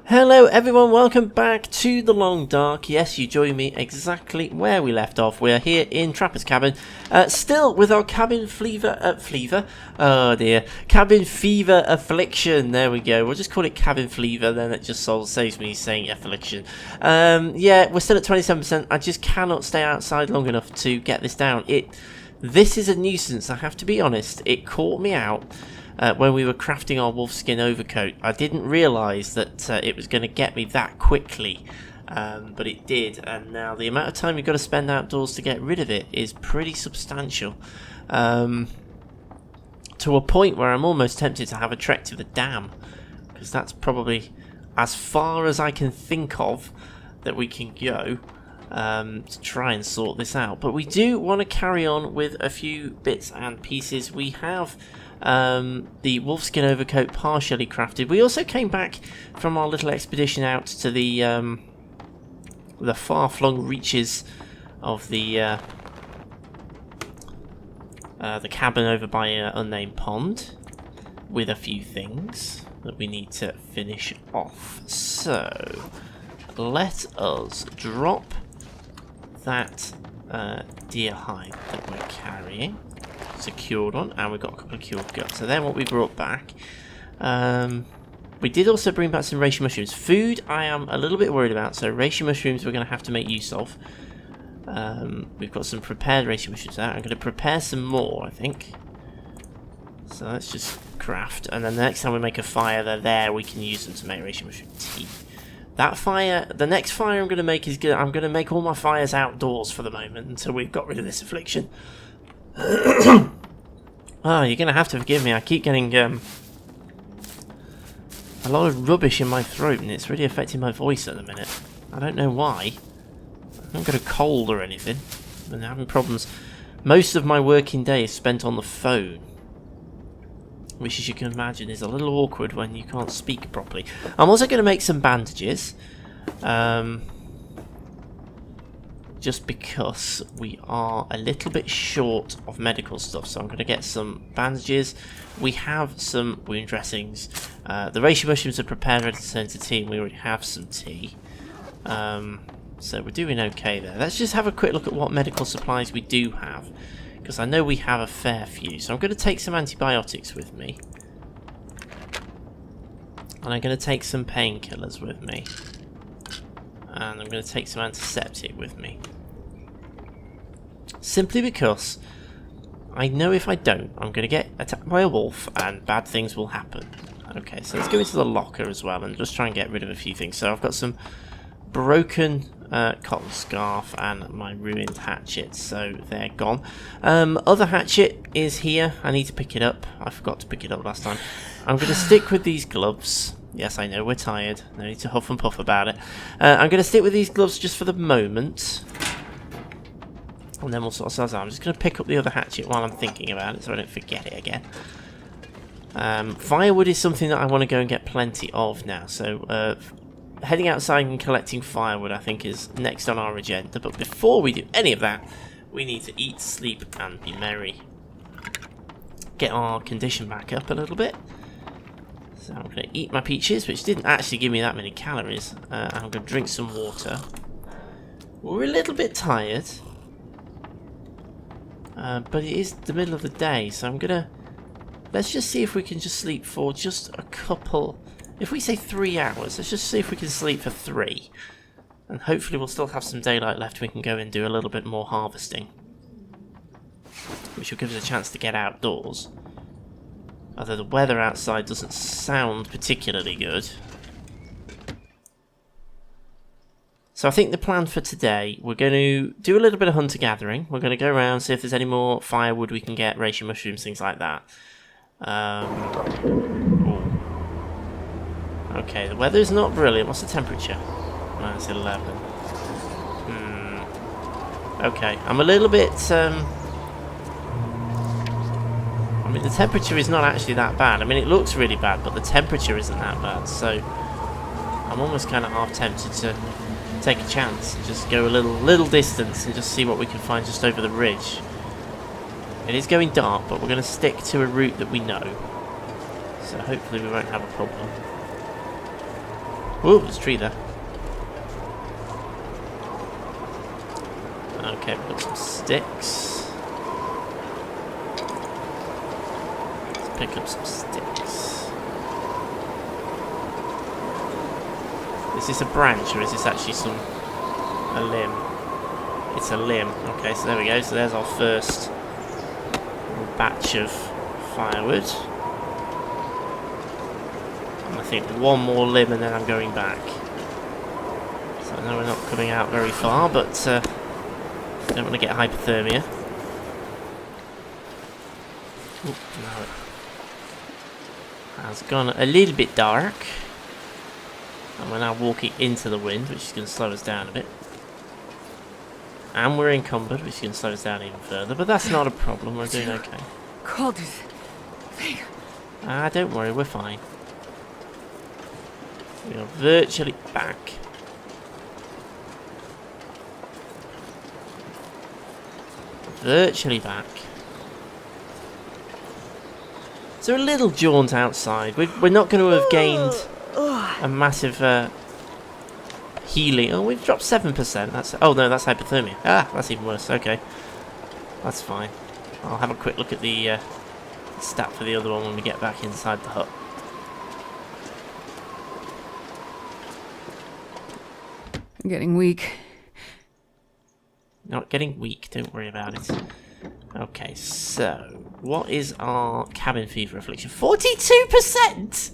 Hello everyone, welcome back to The Long Dark. Yes, you join me exactly where we left off. We're here in Trapper's Cabin, still with our cabin fever affliction. There we go, we'll just call it cabin fever, then it just saves me saying affliction. Yeah, we're still at 27%, I just cannot stay outside long enough to get this down. This is a nuisance, I have to be honest. It caught me out. When we were crafting our wolfskin overcoat, I didn't realise that it was going to get me that quickly, but it did, and now the amount of time you've got to spend outdoors to get rid of it is pretty substantial, to a point where I'm almost tempted to have a trek to the dam, because that's probably as far as I can think of that we can go to try and sort this out. But we do want to carry on with a few bits and pieces. We have the wolfskin overcoat partially crafted. We also came back from our little expedition out to the far-flung reaches of the cabin over by Unnamed Pond with a few things that we need to finish off. So let us drop that deer hide that we're carrying. Secured on, and we've got a couple of cured guts. So then what we brought back, we did also bring back some reishi mushrooms. Food I am a little bit worried about, so reishi mushrooms we're going to have to make use of. We've got some prepared reishi mushrooms out. I'm going to prepare some more, I think. So let's just craft, and then the next time we make a fire, they're there, we can use them to make reishi mushroom tea. That fire, the next fire I'm going to make is good. I'm going to make all my fires outdoors for the moment until we've got rid of this affliction. Oh, you're gonna have to forgive me. I keep getting a lot of rubbish in my throat, and it's really affecting my voice at the minute. I don't know why. I haven't got a cold or anything. I've been having problems. Most of my working day is spent on the phone, which, as you can imagine, is a little awkward when you can't speak properly. I'm also going to make some bandages. Just because we are a little bit short of medical stuff, so I'm going to get some bandages. We have some wound dressings. The reishi mushrooms are prepared, ready to turn to tea, and we already have some tea. So we're doing okay there. Let's just have a quick look at what medical supplies we do have, because I know we have a fair few. So I'm going to take some antibiotics with me, and I'm going to take some painkillers with me. And I'm going to take some antiseptic with me. Simply because I know if I don't, I'm going to get attacked by a wolf and bad things will happen. Okay, so let's go into the locker as well and just try and get rid of a few things. So I've got some broken cotton scarf and my ruined hatchet, so they're gone. Other hatchet is here. I need to pick it up. I forgot to pick it up last time. I'm going to stick with these gloves. Yes, I know, we're tired. No need to huff and puff about it. I'm going to stick with these gloves just for the moment. And then we'll sort ourselves out. I'm just going to pick up the other hatchet while I'm thinking about it so I don't forget it again. Firewood is something that I want to go and get plenty of now. So heading outside and collecting firewood, I think, is next on our agenda. But before we do any of that, we need to eat, sleep, and be merry. Get our condition back up a little bit. So I'm going to eat my peaches, which didn't actually give me that many calories. I'm going to drink some water. We're a little bit tired. But it is the middle of the day, so I'm going to... Let's just see if we can just sleep for just a couple... If we say 3 hours, let's just see if we can sleep for 3. And hopefully we'll still have some daylight left. We can go and do a little bit more harvesting, which will give us a chance to get outdoors. Although the weather outside doesn't sound particularly good. So I think the plan for today, we're going to do a little bit of hunter-gathering. We're going to go around, see if there's any more firewood we can get, reishi mushrooms, things like that. Okay, the weather's not brilliant. What's the temperature? Minus 11. Okay, I'm a little bit... I mean, the temperature is not actually that bad. I mean, it looks really bad, but the temperature isn't that bad. So I'm almost kind of half tempted to take a chance and just go a little distance and just see what we can find just over the ridge. It is going dark, but we're going to stick to a route that we know. So hopefully we won't have a problem. Ooh, there's a tree there. Okay, we've got some sticks. Let's pick up some sticks. Is this a branch or is this actually a limb? It's a limb. Okay, so there we go. So there's our first batch of firewood. And I think one more limb and then I'm going back. So I know we're not coming out very far, but don't want to get hypothermia. Oop, no. It's gone a little bit dark. And we're now walking into the wind, which is going to slow us down a bit. And we're encumbered, which is going to slow us down even further. But that's not a problem, we're doing okay. Called this thing. Don't worry, we're fine. We are virtually back. Virtually back. So a little jaunt outside. We're not going to have gained a massive healing. Oh, we've dropped 7%. That's oh no, that's hypothermia. Ah, that's even worse. Okay, that's fine. I'll have a quick look at the stat for the other one when we get back inside the hut. I'm getting weak. Not getting weak. Don't worry about it. Okay, so what is our cabin fever affliction? 42%.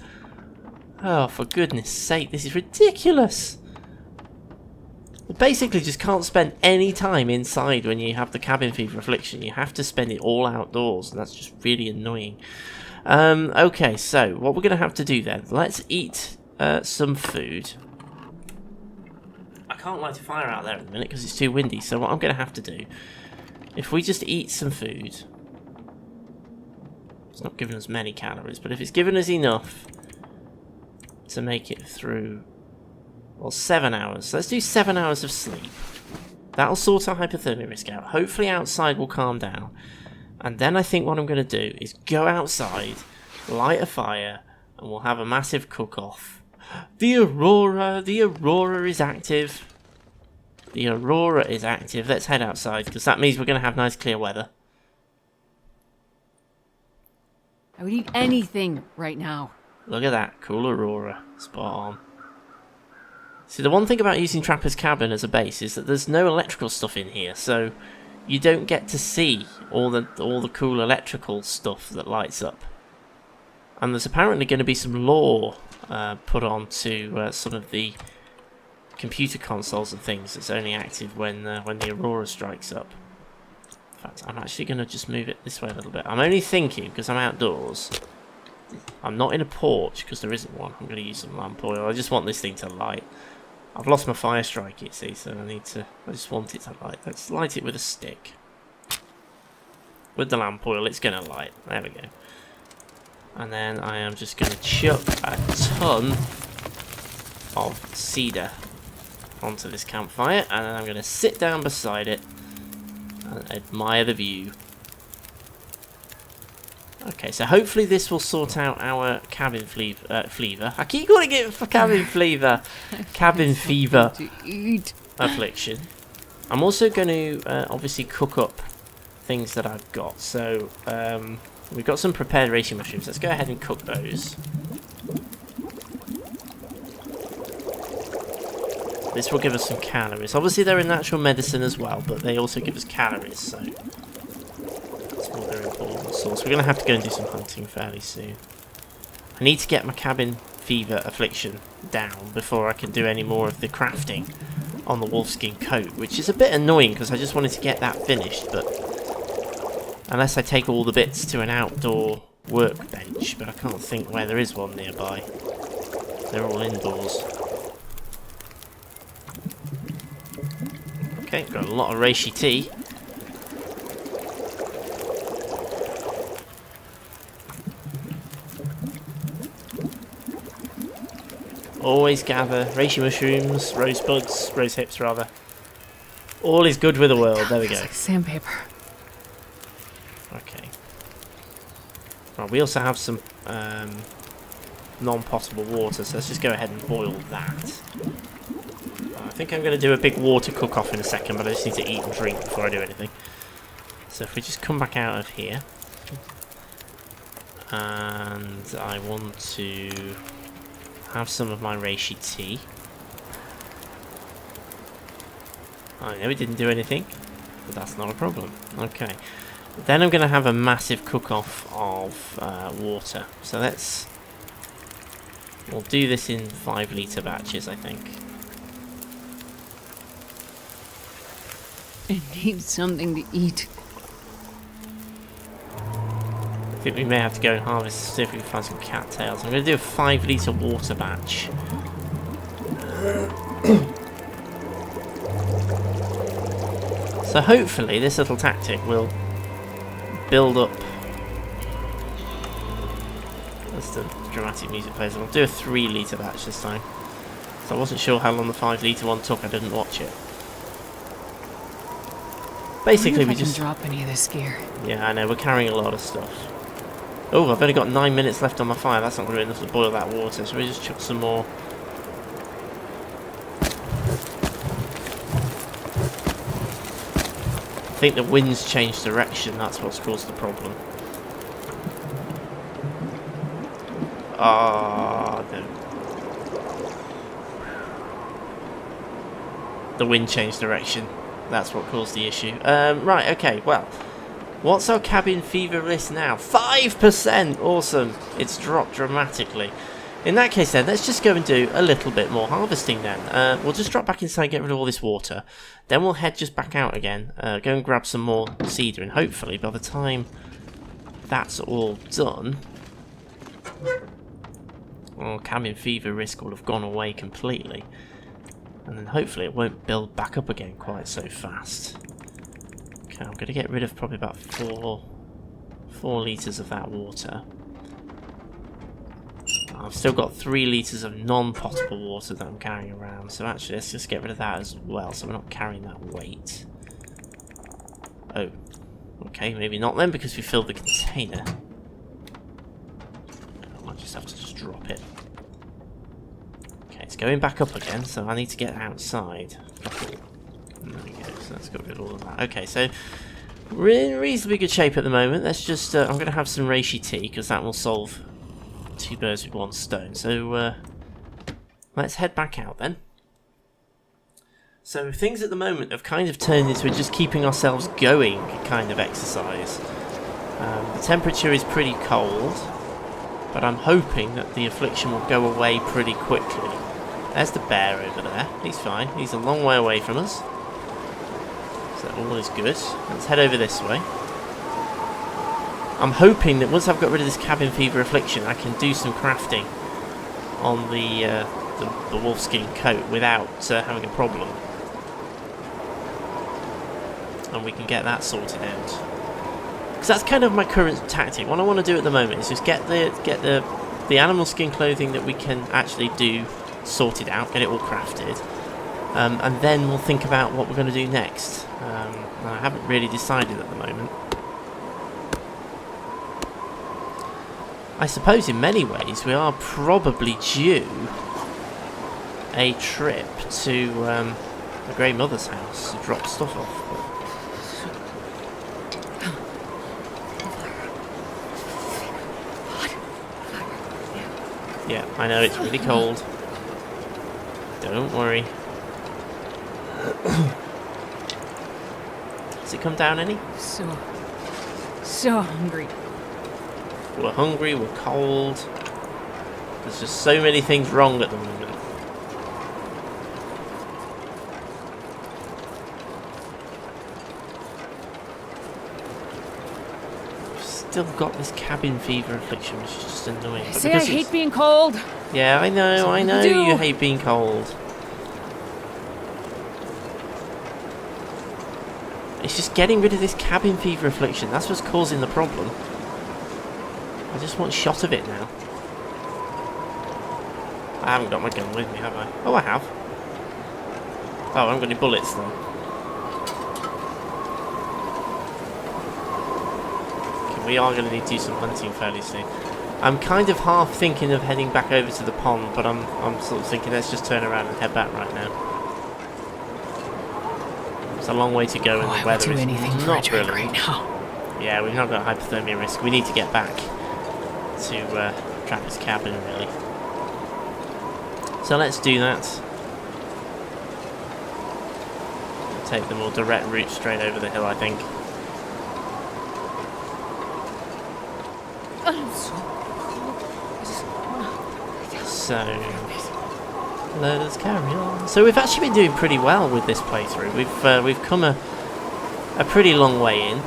Oh, for goodness sake, this is ridiculous. You basically just can't spend any time inside when you have the cabin fever affliction. You have to spend it all outdoors, and that's just really annoying. Okay, so what we're going to have to do then, let's eat some food. I can't light a fire out there at the minute because it's too windy, so what I'm going to have to do, if we just eat some food, it's not giving us many calories, but if it's giving us enough to make it through, well, 7 hours. So let's do 7 hours of sleep. That'll sort our hypothermia risk out. Hopefully outside will calm down. And then I think what I'm going to do is go outside, light a fire, and we'll have a massive cook-off. The Aurora is active. The Aurora is active. Let's head outside, because that means we're going to have nice clear weather. I would eat anything right now. Look at that. Cool Aurora. Spot on. See, the one thing about using Trapper's Cabin as a base is that there's no electrical stuff in here, so you don't get to see all the cool electrical stuff that lights up. And there's apparently going to be some lore put onto some of the computer consoles and things that's only active when the Aurora strikes up. In fact, I'm actually going to just move it this way a little bit. I'm only thinking, because I'm outdoors, I'm not in a porch because there isn't one. I'm going to use some lamp oil. I just want this thing to light. I've lost my fire strike, you see, so I just want it to light. Let's light it with a stick. With the lamp oil, it's going to light. There we go. And then I am just going to chuck a ton of cedar onto this campfire, and then I'm going to sit down beside it and admire the view. Okay, so hopefully this will sort out our cabin fever. I keep calling it for cabin fever. Cabin fever affliction. I'm also going to obviously cook up things that I've got. So we've got some prepared reishi mushrooms. Let's go ahead and cook those. This will give us some calories. Obviously they're a natural medicine as well, but they also give us calories, so that's more their important source. We're going to have to go and do some hunting fairly soon. I need to get my cabin fever affliction down before I can do any more of the crafting on the wolfskin coat, which is a bit annoying because I just wanted to get that finished, but unless I take all the bits to an outdoor workbench, but I can't think where there is one nearby. They're all indoors. Okay, got a lot of reishi tea. Always gather reishi mushrooms, rose hips rather. All is good with the world. There we go. Like sandpaper. Okay. Right, we also have some non-potable water, so let's just go ahead and boil that. I think I'm going to do a big water cook-off in a second, but I just need to eat and drink before I do anything. So if we just come back out of here, and I want to have some of my reishi tea. I know it didn't do anything, but that's not a problem. Okay. Then I'm going to have a massive cook-off of water. So we'll do this in 5 litre batches, I think. I need something to eat. I think we may have to go and harvest, see if we can find some cattails. I'm going to do a 5 litre water batch. So hopefully this little tactic will build up. That's the dramatic music plays. I'll do a 3 litre batch this time. So I wasn't sure how long the 5 litre one took, I didn't watch it. Basically we just drop any of this gear. Yeah, I know, we're carrying a lot of stuff. Oh, I've only got 9 minutes left on my fire. That's not going to be enough to boil that water, so we just chuck some more. I think the wind's changed direction, that's what's caused the problem. Ah, no. The wind changed direction. That's what caused the issue. Right, okay, well. What's our cabin fever risk now? 5%! Awesome. It's dropped dramatically. In that case then, let's just go and do a little bit more harvesting then. We'll just drop back inside, get rid of all this water. Then we'll head just back out again. Go and grab some more cedar, and hopefully by the time that's all done, well, cabin fever risk will have gone away completely. And then hopefully it won't build back up again quite so fast. Okay, I'm going to get rid of probably about 4 litres of that water. I've still got 3 litres of non-potable water that I'm carrying around, so actually let's just get rid of that as well, so we're not carrying that weight. Oh, okay, maybe not then, because we filled the container. I might just have to just drop it. Okay, it's going back up again, so I need to get outside. There we go, so let's get rid of all of that. Okay, so we're in reasonably good shape at the moment. Let's just, I'm going to have some reishi tea, because that will solve 2 birds with 1 stone. So let's head back out then. So things at the moment have kind of turned into just keeping ourselves going kind of exercise. The temperature is pretty cold, but I'm hoping that the affliction will go away pretty quickly. There's the bear over there. He's fine. He's a long way away from us. So all is good. Let's head over this way. I'm hoping that once I've got rid of this cabin fever affliction, I can do some crafting on the wolfskin coat without having a problem, and we can get that sorted out. Because that's kind of my current tactic. What I want to do at the moment is just get the animal skin clothing that we can actually do sorted out, get it all crafted, and then we'll think about what we're going to do next. I haven't really decided at the moment. I suppose in many ways we are probably due a trip to the Grey Mother's house to drop stuff off. Yeah, I know it's really cold. Don't worry. Does it come down any? So hungry. We're hungry, we're cold. There's just so many things wrong at the moment. We've still got this cabin fever affliction, which is just annoying. I say I hate being cold. Yeah, I know you hate being cold. It's just getting rid of this cabin fever affliction. That's what's causing the problem. I just want a shot of it now. I haven't got my gun with me, have I? Oh, I have. Oh, I haven't got any bullets though. Okay, we are going to need to do some hunting fairly soon. I'm kind of half thinking of heading back over to the pond, but I'm sort of thinking let's just turn around and head back right now. It's a long way to go, and the weather is not brilliant right now. Yeah, we've not got hypothermia risk. We need to get back to Trapper's cabin, really. So let's do that. Take the more direct route straight over the hill, I think. So let us carry on. So we've actually been doing pretty well with this playthrough. We've come a pretty long way in.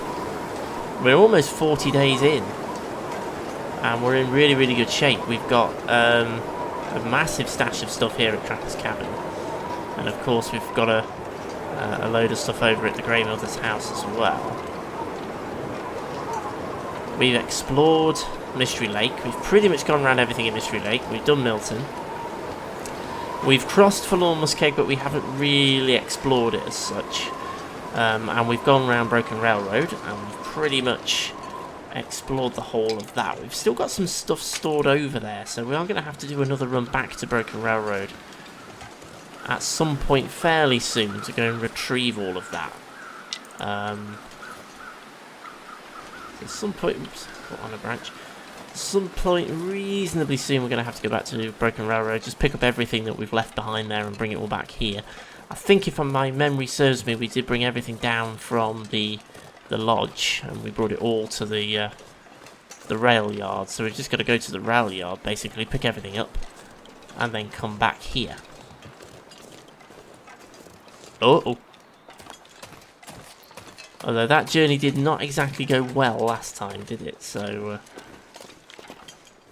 We're almost 40 days in, and we're in really, really good shape. We've got a massive stash of stuff here at Trapper's cabin, and of course we've got a load of stuff over at the Grey Miller's house as well. We've explored Mystery Lake. We've pretty much gone around everything in Mystery Lake. We've done Milton. We've crossed Forlorn Muskeg, but we haven't really explored it as such. And we've gone around Broken Railroad, and we've pretty much explored the whole of that. We've still got some stuff stored over there, so we are going to have to do another run back to Broken Railroad at some point fairly soon to go and retrieve all of that. At some point, oops, on a branch. At some point reasonably soon, we're going to have to go back to Broken Railroad, just pick up everything that we've left behind there and bring it all back here. I think if my memory serves me, we did bring everything down from the lodge, and we brought it all to the rail yard. So we're just going to go to the rail yard, basically pick everything up, and then come back here. Oh. Although that journey did not exactly go well last time, did it? So,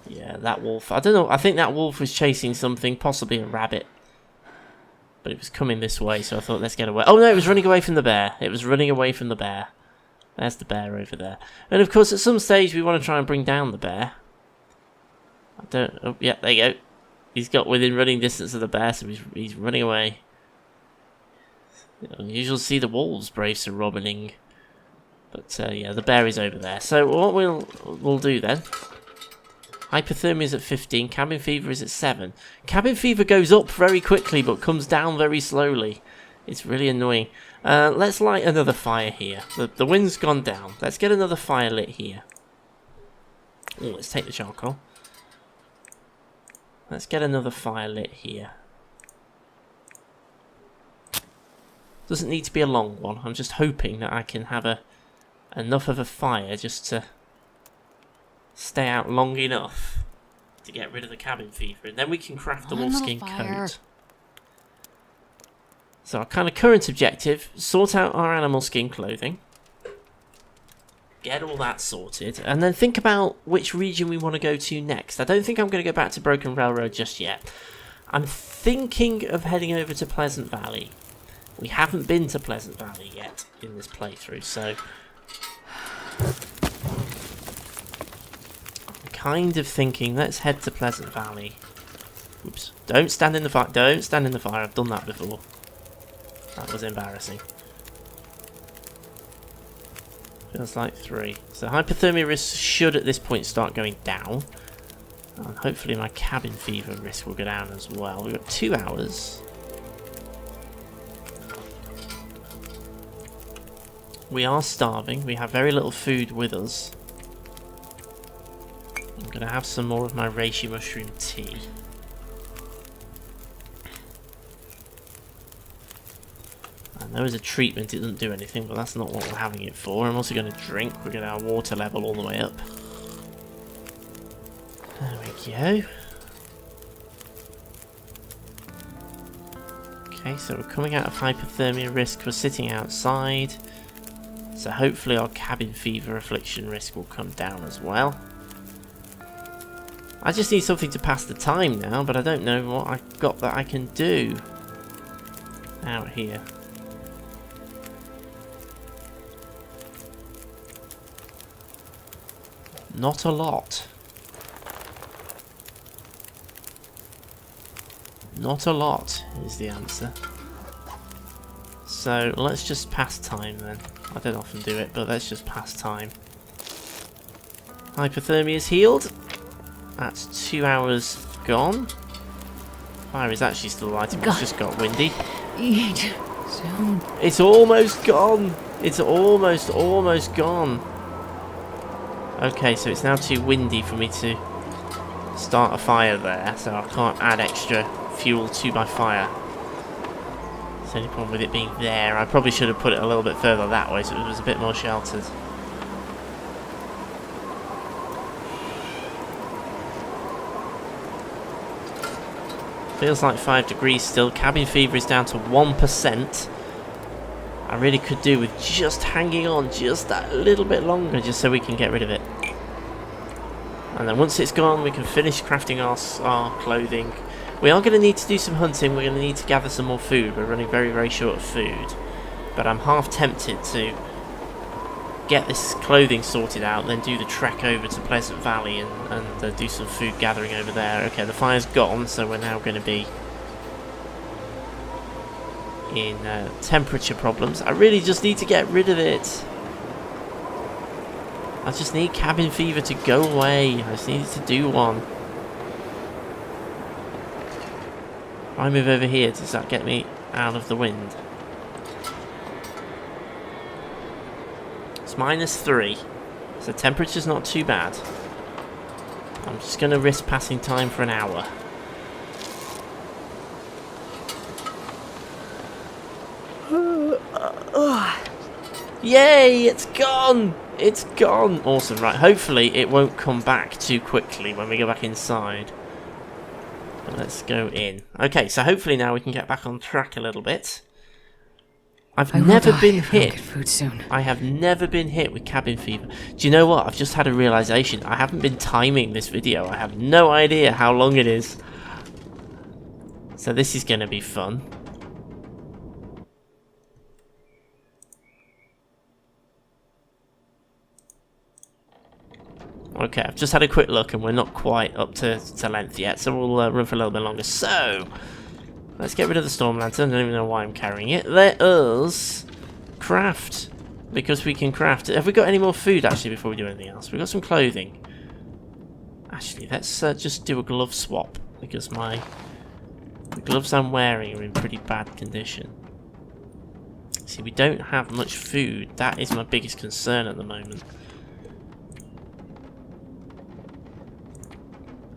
yeah, that wolf. I don't know. I think that wolf was chasing something, possibly a rabbit. But it was coming this way, so I thought, let's get away. Oh, no, it was running away from the bear. It was running away from the bear. There's the bear over there. And, of course, at some stage, we want to try and bring down the bear. I don't... Oh, yeah, there you go. He's got within running distance of the bear, so he's running away. You usually see the wolves brave Sir Robining. But, yeah, the bear is over there. So, what we'll do then... Hypothermia is at 15, cabin fever is at 7. Cabin fever goes up very quickly, but comes down very slowly. It's really annoying. Let's light another fire here. The wind's gone down. Let's get another fire lit here. Ooh, let's take the charcoal. Let's get another fire lit here. Doesn't need to be a long one. I'm just hoping that I can have enough of a fire just to stay out long enough to get rid of the cabin fever, and then we can craft the wolfskin coat. So our kind of current objective, sort out our animal skin clothing, get all that sorted, and then think about which region we want to go to next. I don't think I'm going to go back to Broken Railroad just yet. I'm thinking of heading over to Pleasant Valley. We haven't been to Pleasant Valley yet in this playthrough, so I'm kind of thinking let's head to Pleasant Valley. Oops. Don't stand in the fire. Don't stand in the fire. I've done that before. That was embarrassing. Feels like 3. So hypothermia risk should at this point start going down. And hopefully my cabin fever risk will go down as well. We've got 2 hours. We are starving. We have very little food with us. I'm going to have some more of my reishi mushroom tea. And there is a treatment, it doesn't do anything, but that's not what we're having it for. I'm also going to drink. We're going to have our water level all the way up. There we go. Okay, so we're coming out of hypothermia risk. We're sitting outside. So hopefully our cabin fever affliction risk will come down as well. I just need something to pass the time now, but I don't know what I've got that I can do out here. Not a lot. Not a lot is the answer. So let's just pass time then. I don't often do it, but let's just pass time. Hypothermia is healed. That's 2 hours gone. Fire is actually still lighting, but it's just got windy. Eat soon. It's almost gone. It's almost gone. Okay, so it's now too windy for me to start a fire there, so I can't add extra fuel to my fire. That's the only problem with it being there. I probably should have put it a little bit further that way so it was a bit more sheltered. Feels like 5 degrees still. Cabin fever is down to 1%. I really could do with just hanging on just that little bit longer just so we can get rid of it. And then once it's gone, we can finish crafting our clothing. We are going to need to do some hunting. We're going to need to gather some more food. We're running very, very short of food. But I'm half tempted to get this clothing sorted out, then do the trek over to Pleasant Valley and do some food gathering over there. Okay, the fire's gone, so we're now going to be in temperature problems. I really just need to get rid of it. I just need cabin fever to go away. I just need it to do one. If I move over here, does that get me out of the wind? It's -3, so temperature's not too bad. I'm just going to risk passing time for an hour. Yay, it's gone! It's gone! Awesome, right, hopefully it won't come back too quickly when we go back inside. But let's go in. Okay, so hopefully now we can get back on track a little bit. I've never been hit. Food soon. I have never been hit with cabin fever. Do you know what? I've just had a realization. I haven't been timing this video. I have no idea how long it is. So this is going to be fun. Okay, I've just had a quick look and we're not quite up to length yet, so we'll run for a little bit longer. So, let's get rid of the storm lantern. I don't even know why I'm carrying it. Let us craft, because we can craft. Have we got any more food actually before we do anything else? We've got some clothing. Actually, let's just do a glove swap, because the gloves I'm wearing are in pretty bad condition. See, we don't have much food. That is my biggest concern at the moment.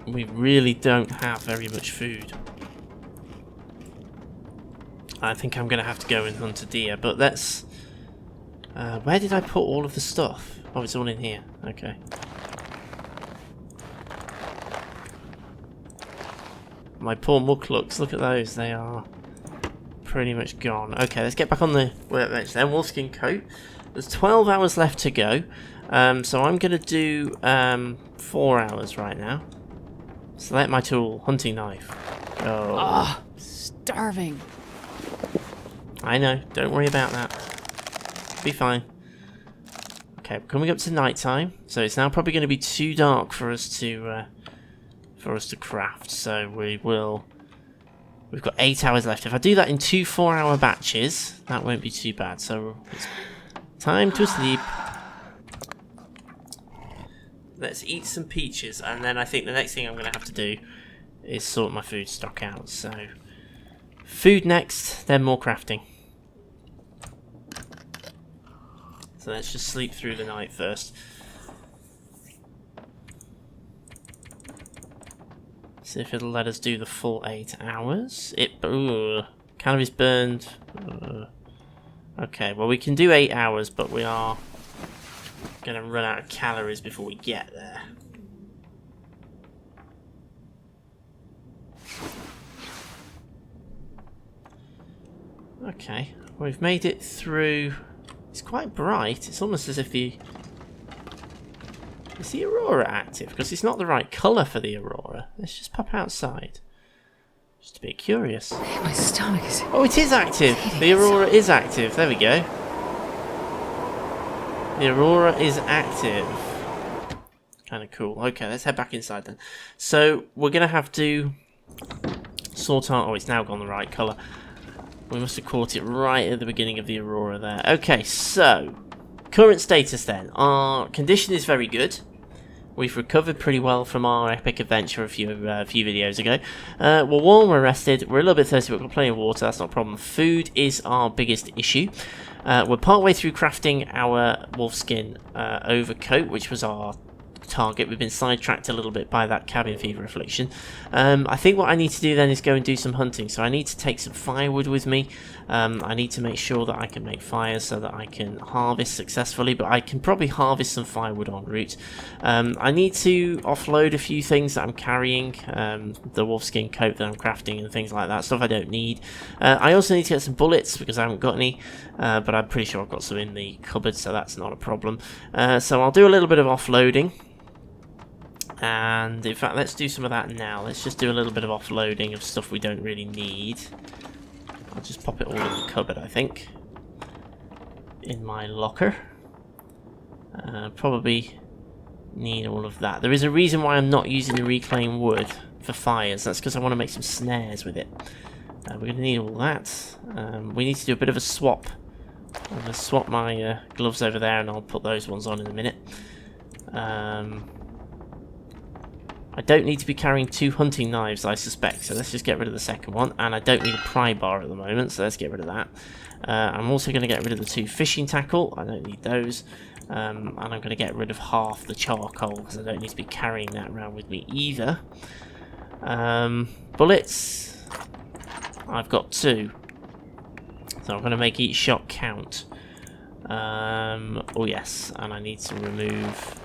We really don't have very much food. I think I'm going to have to go and hunt a deer, but let's... where did I put all of the stuff? Oh, it's all in here. Okay. My poor mucklucks, look at those. They are pretty much gone. Okay, let's get back on the workbench then. Wolfskin coat. There's 12 hours left to go. So I'm going to do 4 hours right now. Select my tool, hunting knife. Go. Ah, starving. I know, don't worry about that. Be fine. Okay, we're coming up to night time, so it's now probably going to be too dark for us to craft. So we've got 8 hours left. If I do that in 2 4-hour batches, that won't be too bad. So it's time to sleep. Let's eat some peaches, and then I think the next thing I'm going to have to do is sort my food stock out. So, food next, then more crafting. So let's just sleep through the night first. See if it'll let us do the full 8 hours. Calories burned. Okay, well we can do 8 hours, but we are going to run out of calories before we get there. Okay, we've made it through. It's quite bright. It's almost as if is the aurora active? Because it's not the right colour for the aurora. Let's just pop outside. Just a bit curious. My stomach is... Oh, it is active. The aurora is active. There we go. The aurora is active. Kind of cool. Okay, let's head back inside then. So, we're going to have to sort out... Oh, it's now gone the right colour. We must have caught it right at the beginning of the aurora there. Okay, so, current status then. Our condition is very good. We've recovered pretty well from our epic adventure a few videos ago. We're warm, we're rested, we're a little bit thirsty, but we've got plenty of water, that's not a problem. Food is our biggest issue. We're partway through crafting our wolfskin overcoat, which was our target. We've been sidetracked a little bit by that cabin fever affliction. I think what I need to do then is go and do some hunting, so I need to take some firewood with me. I need to make sure that I can make fires so that I can harvest successfully, but I can probably harvest some firewood en route. I need to offload a few things that I'm carrying, the wolfskin coat that I'm crafting and things like that, stuff I don't need. I also need to get some bullets because I haven't got any, but I'm pretty sure I've got some in the cupboard, so that's not a problem. So I'll do a little bit of offloading. And in fact, let's do some of that now. Let's just do a little bit of offloading of stuff we don't really need. I'll just pop it all in the cupboard, I think. In my locker. Probably need all of that. There is a reason why I'm not using the reclaimed wood for fires. That's because I want to make some snares with it. We're going to need all that. We need to do a bit of a swap. I'm going to swap my gloves over there and I'll put those ones on in a minute. I don't need to be carrying 2 hunting knives, I suspect, so let's just get rid of the second one. And I don't need a pry bar at the moment, so let's get rid of that. I'm also going to get rid of the 2 fishing tackle, I don't need those. And I'm going to get rid of half the charcoal, because I don't need to be carrying that around with me either. Bullets, I've got 2. So I'm going to make each shot count. Oh yes, and I need to remove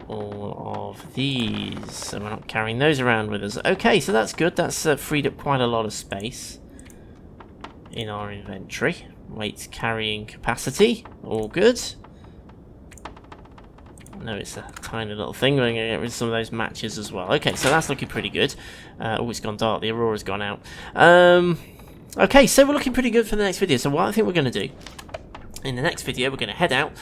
all of these, so we're not carrying those around with us. Okay, so that's good. That's freed up quite a lot of space in our inventory. Weight carrying capacity, all good. No, it's a tiny little thing. We're going to get rid of some of those matches as well. Okay, so that's looking pretty good. Oh, it's gone dark. The aurora's gone out. Okay, so we're looking pretty good for the next video. So what I think we're going to do in the next video, we're going to head out.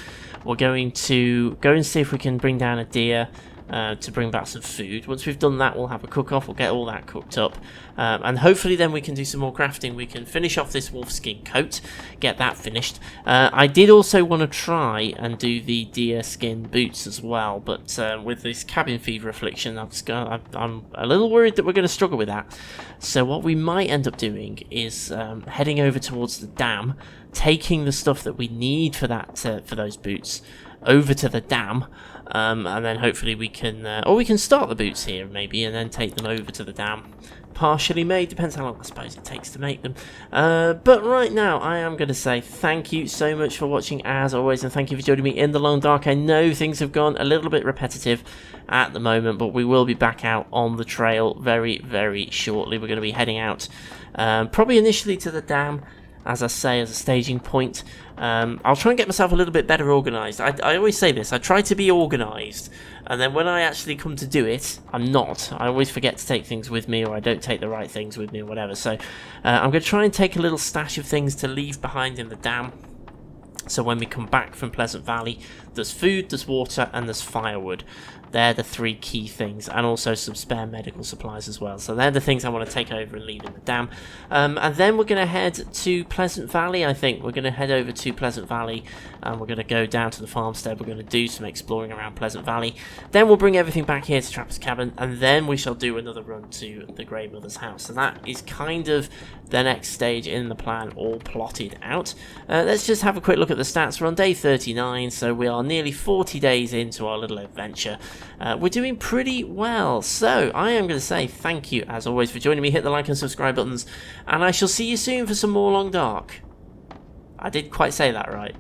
We're going to go and see if we can bring down a deer to bring back some food. Once we've done that, we'll have a cook-off. We'll get all that cooked up. And hopefully then we can do some more crafting. We can finish off this wolfskin coat, get that finished. I did also want to try and do the deer skin boots as well. But with this cabin fever affliction, I'm a little worried that we're going to struggle with that. So what we might end up doing is heading over towards the dam, taking the stuff that we need for that for those boots over to the dam, and then hopefully we can or we can start the boots here maybe and then take them over to the dam, partially made, depends how long I suppose it takes to make them. But right now I am going to say thank you so much for watching as always, and thank you for joining me in the long dark. I know things have gone a little bit repetitive at the moment, but we will be back out on the trail very, very shortly. We're going to be heading out probably initially to the dam, as I say, as a staging point. I'll try and get myself a little bit better organised. I always say this, I try to be organised, and then when I actually come to do it, I'm not. I always forget to take things with me, or I don't take the right things with me, or whatever. So I'm going to try and take a little stash of things to leave behind in the dam. So when we come back from Pleasant Valley, there's food, there's water, and there's firewood. They're the 3 key things, and also some spare medical supplies as well. So they're the things I want to take over and leave in the dam. And then we're going to head to Pleasant Valley, I think. We're going to head over to Pleasant Valley, and we're going to go down to the farmstead. We're going to do some exploring around Pleasant Valley. Then we'll bring everything back here to Trapper's Cabin, and then we shall do another run to the Grey Mother's house. So that is kind of the next stage in the plan, all plotted out. Let's just have a quick look at the stats. We're on day 39, so we are nearly 40 days into our little adventure. We're doing pretty well, so I am going to say thank you as always for joining me. Hit the like and subscribe buttons, and I shall see you soon for some more Long Dark. I didn't quite say that right.